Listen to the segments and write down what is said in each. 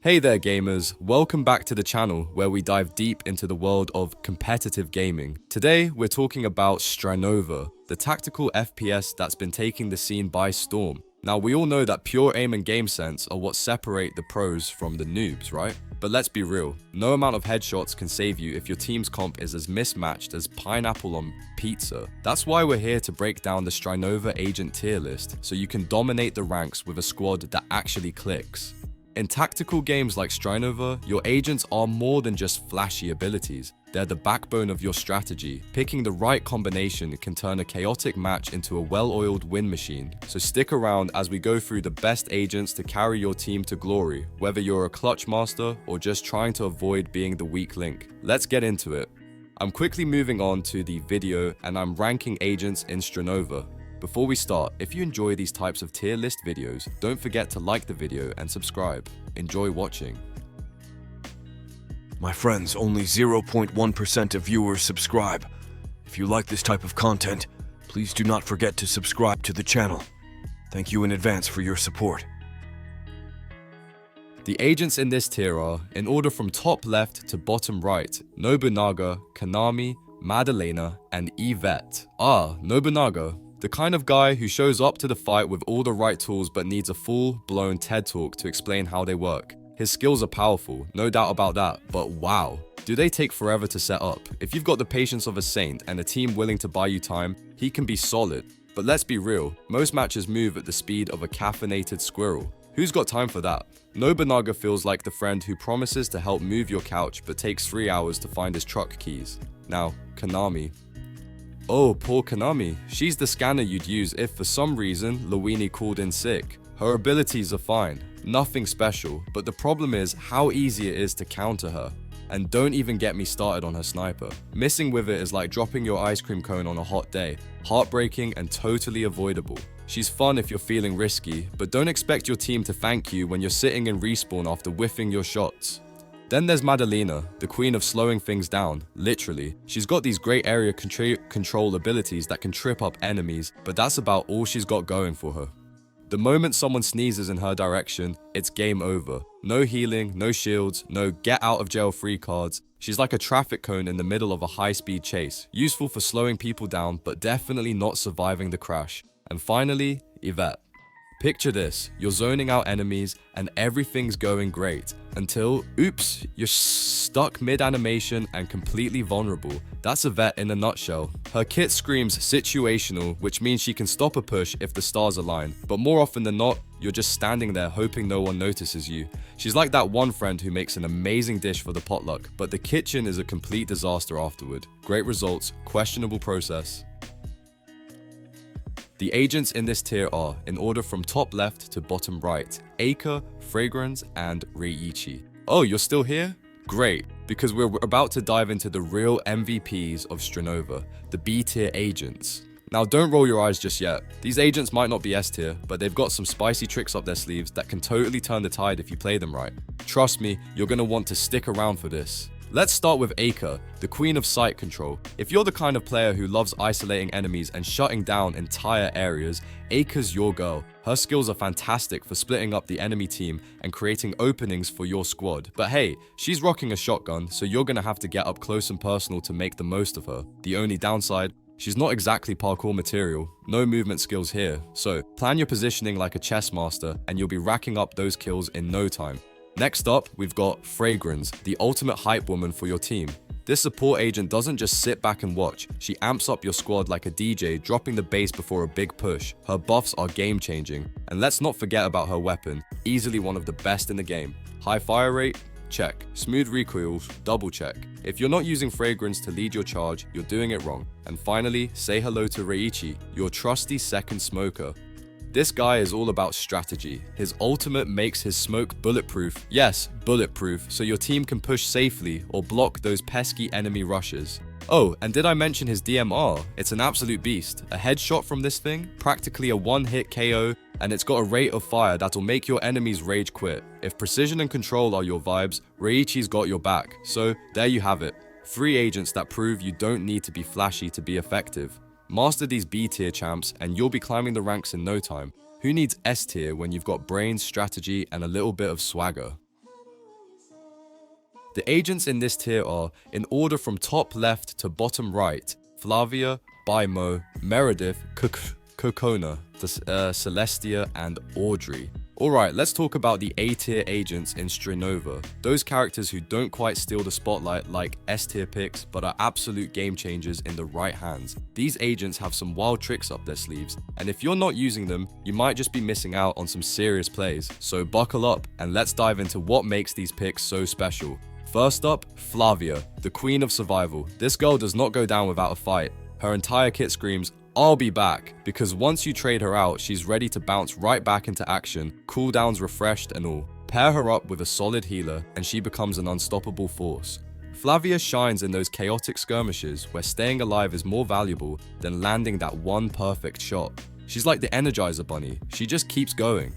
Hey there gamers, welcome back to the channel where we dive deep into the world of competitive gaming. Today we're talking about Strinova, the tactical FPS that's been taking the scene by storm. Now we all know that pure aim and game sense are what separate the pros from the noobs, right? But let's be real, no amount of headshots can save you if your team's comp is as mismatched as pineapple on pizza. That's why we're here to break down the Strinova agent tier list so you can dominate the ranks with a squad that actually clicks. In tactical games like Strinova, your agents are more than just flashy abilities. They're the backbone of your strategy. Picking the right combination can turn a chaotic match into a well-oiled win machine. So stick around as we go through the best agents to carry your team to glory, whether you're a clutch master or just trying to avoid being the weak link. Let's get into it. I'm quickly moving on to the video and I'm ranking agents in Strinova. Before we start, if you enjoy these types of tier list videos, don't forget to like the video and subscribe. Enjoy watching. My friends, only 0.1% of viewers subscribe. If you like this type of content, please do not forget to subscribe to the channel. Thank you in advance for your support. The agents in this tier are, in order from top left to bottom right, Nobunaga, Konami, Madalena, and Yvette. Nobunaga. The kind of guy who shows up to the fight with all the right tools but needs a full-blown TED talk to explain how they work. His skills are powerful, no doubt about that, but wow, do they take forever to set up. If you've got the patience of a saint and a team willing to buy you time, he can be solid. But let's be real, most matches move at the speed of a caffeinated squirrel. Who's got time for that? Nobunaga feels like the friend who promises to help move your couch but takes 3 hours to find his truck keys. Now, Konami. Oh, poor Konami. She's the scanner you'd use if for some reason Luini called in sick. Her abilities are fine, nothing special, but the problem is how easy it is to counter her. And don't even get me started on her sniper. Missing with it is like dropping your ice cream cone on a hot day, heartbreaking and totally avoidable. She's fun if you're feeling risky, but don't expect your team to thank you when you're sitting in respawn after whiffing your shots. Then there's Madalena, the queen of slowing things down, literally. She's got these great area control abilities that can trip up enemies, but that's about all she's got going for her. The moment someone sneezes in her direction, it's game over. No healing, no shields, no get out of jail free cards. She's like a traffic cone in the middle of a high-speed chase, useful for slowing people down, but definitely not surviving the crash. And finally, Yvette. Picture this, you're zoning out enemies and everything's going great until, oops, you're stuck mid-animation and completely vulnerable. That's Yvette in a nutshell. Her kit screams situational, which means she can stop a push if the stars align, but more often than not, you're just standing there hoping no one notices you. She's like that one friend who makes an amazing dish for the potluck, but the kitchen is a complete disaster afterward. Great results, questionable process. The agents in this tier are, in order from top left to bottom right, Eika, Fragrance, and Reiichi. Oh, you're still here? Great, because we're about to dive into the real MVPs of Strinova, the B tier agents. Now don't roll your eyes just yet. These agents might not be S tier, but they've got some spicy tricks up their sleeves that can totally turn the tide if you play them right. Trust me, you're gonna want to stick around for this. Let's start with Eika, the queen of site control. If you're the kind of player who loves isolating enemies and shutting down entire areas, Eika's your girl. Her skills are fantastic for splitting up the enemy team and creating openings for your squad. But hey, she's rocking a shotgun, so you're gonna have to get up close and personal to make the most of her. The only downside, she's not exactly parkour material, no movement skills here. So plan your positioning like a chess master and you'll be racking up those kills in no time. Next up, we've got Fragrance, the ultimate hype woman for your team. This support agent doesn't just sit back and watch, she amps up your squad like a DJ dropping the bass before a big push. Her buffs are game changing. And let's not forget about her weapon, easily one of the best in the game. High fire rate? Check. Smooth recoils? Double check. If you're not using Fragrance to lead your charge, you're doing it wrong. And finally, say hello to Reiichi, your trusty second smoker. This guy is all about strategy. His ultimate makes his smoke bulletproof. Yes, bulletproof, so your team can push safely or block those pesky enemy rushes. Oh, and did I mention his DMR? It's an absolute beast. A headshot from this thing, practically a one-hit KO, and it's got a rate of fire that'll make your enemies rage quit. If precision and control are your vibes, Reiichi's got your back. So there you have it. 3 agents that prove you don't need to be flashy to be effective. Master these B tier champs and you'll be climbing the ranks in no time. Who needs S tier when you've got brains, strategy, and a little bit of swagger? The agents in this tier are, in order from top left to bottom right, Flavia, Baimo, Meredith, Kokona, Celestia, and Audrey. Alright, let's talk about the A-tier agents in Strinova. Those characters who don't quite steal the spotlight like S-tier picks, but are absolute game changers in the right hands. These agents have some wild tricks up their sleeves, and if you're not using them, you might just be missing out on some serious plays. So buckle up, and let's dive into what makes these picks so special. First up, Flavia, the queen of survival. This girl does not go down without a fight. Her entire kit screams, "I'll be back," because once you trade her out, she's ready to bounce right back into action, cooldowns refreshed and all. Pair her up with a solid healer, and she becomes an unstoppable force. Flavia shines in those chaotic skirmishes where staying alive is more valuable than landing that one perfect shot. She's like the Energizer Bunny, she just keeps going.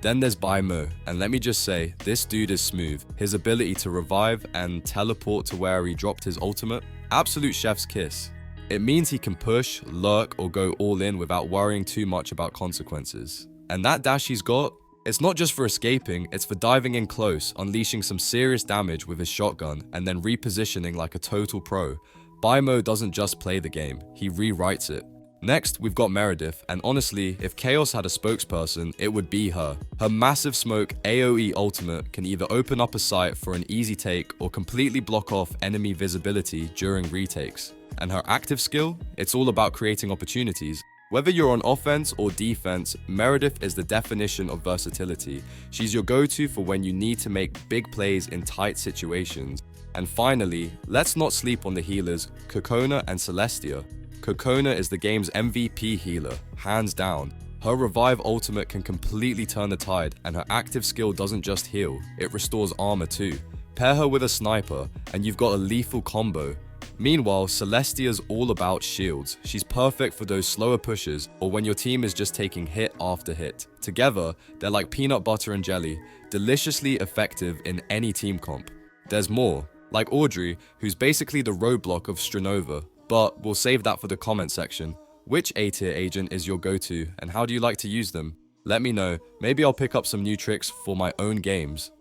Then there's Baimo, and let me just say, this dude is smooth. His ability to revive and teleport to where he dropped his ultimate, absolute chef's kiss. It means he can push, lurk, or go all in without worrying too much about consequences. And that dash he's got, it's not just for escaping, it's for diving in close, unleashing some serious damage with his shotgun, and then repositioning like a total pro. Baimo doesn't just play the game, he rewrites it. Next, we've got Meredith, and honestly, if Chaos had a spokesperson, it would be her. Her massive smoke AoE ultimate can either open up a site for an easy take or completely block off enemy visibility during retakes. And her active skill? It's all about creating opportunities. Whether you're on offense or defense, Meredith is the definition of versatility. She's your go-to for when you need to make big plays in tight situations. And finally, let's not sleep on the healers, Kokona and Celestia. Kokona is the game's MVP healer, hands down. Her revive ultimate can completely turn the tide, and her active skill doesn't just heal, it restores armor too. Pair her with a sniper, and you've got a lethal combo. Meanwhile, Celestia's all about shields. She's perfect for those slower pushes or when your team is just taking hit after hit. Together, they're like peanut butter and jelly, deliciously effective in any team comp. There's more, like Audrey, who's basically the roadblock of Strinova, but we'll save that for the comment section. Which A-tier agent is your go-to and how do you like to use them? Let me know, maybe I'll pick up some new tricks for my own games.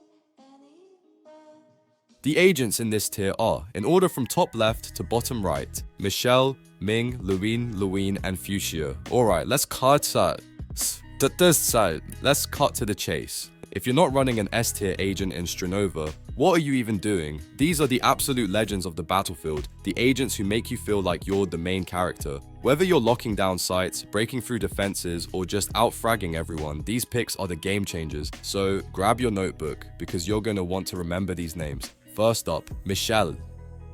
The agents in this tier are, in order from top left to bottom right, Michelle, Ming, Luwin, and Fuchsia. Alright, let's cut to the chase. If you're not running an S-tier agent in Strinova, what are you even doing? These are the absolute legends of the battlefield, the agents who make you feel like you're the main character. Whether you're locking down sites, breaking through defenses, or just out-fragging everyone, these picks are the game changers. So grab your notebook, because you're going to want to remember these names. First up, Michelle.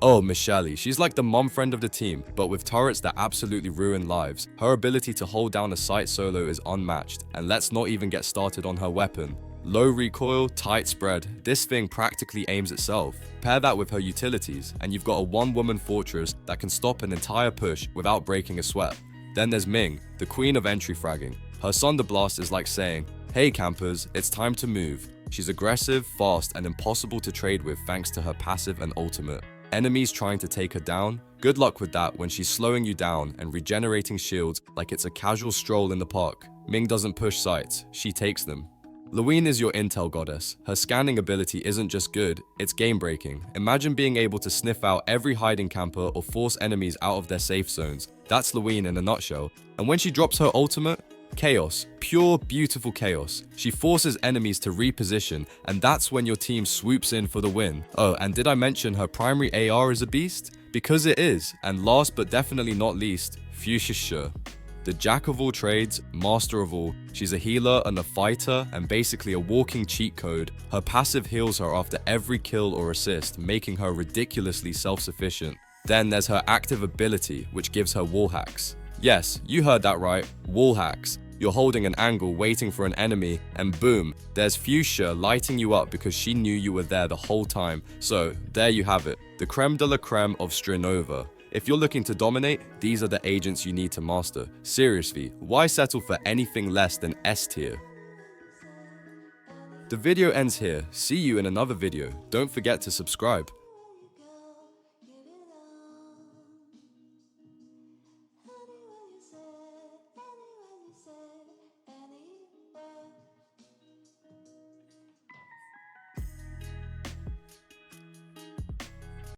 Oh, Michelle, she's like the mom friend of the team, but with turrets that absolutely ruin lives. Her ability to hold down a site solo is unmatched, and let's not even get started on her weapon. Low recoil, tight spread, this thing practically aims itself. Pair that with her utilities, and you've got a one-woman fortress that can stop an entire push without breaking a sweat. Then there's Ming, the queen of entry fragging. Her Thunder Blast is like saying, "Hey campers, it's time to move." She's aggressive, fast, and impossible to trade with thanks to her passive and ultimate. Enemies trying to take her down? Good luck with that when she's slowing you down and regenerating shields like it's a casual stroll in the park. Ming doesn't push sites, she takes them. Luwin is your intel goddess. Her scanning ability isn't just good, it's game-breaking. Imagine being able to sniff out every hiding camper or force enemies out of their safe zones. That's Luwin in a nutshell. And when she drops her ultimate, chaos. Pure, beautiful chaos. She forces enemies to reposition, and that's when your team swoops in for the win. Oh, and did I mention her primary AR is a beast? Because it is. And last but definitely not least, Fuchsia. The jack of all trades, master of all. She's a healer and a fighter, and basically a walking cheat code. Her passive heals her after every kill or assist, making her ridiculously self-sufficient. Then there's her active ability, which gives her wall hacks. Yes, you heard that right, wall hacks. You're holding an angle waiting for an enemy, and boom, there's Fuchsia lighting you up because she knew you were there the whole time. So, there you have it, the creme de la creme of Strinova. If you're looking to dominate, these are the agents you need to master. Seriously, why settle for anything less than S tier? The video ends here. See you in another video. Don't forget to subscribe.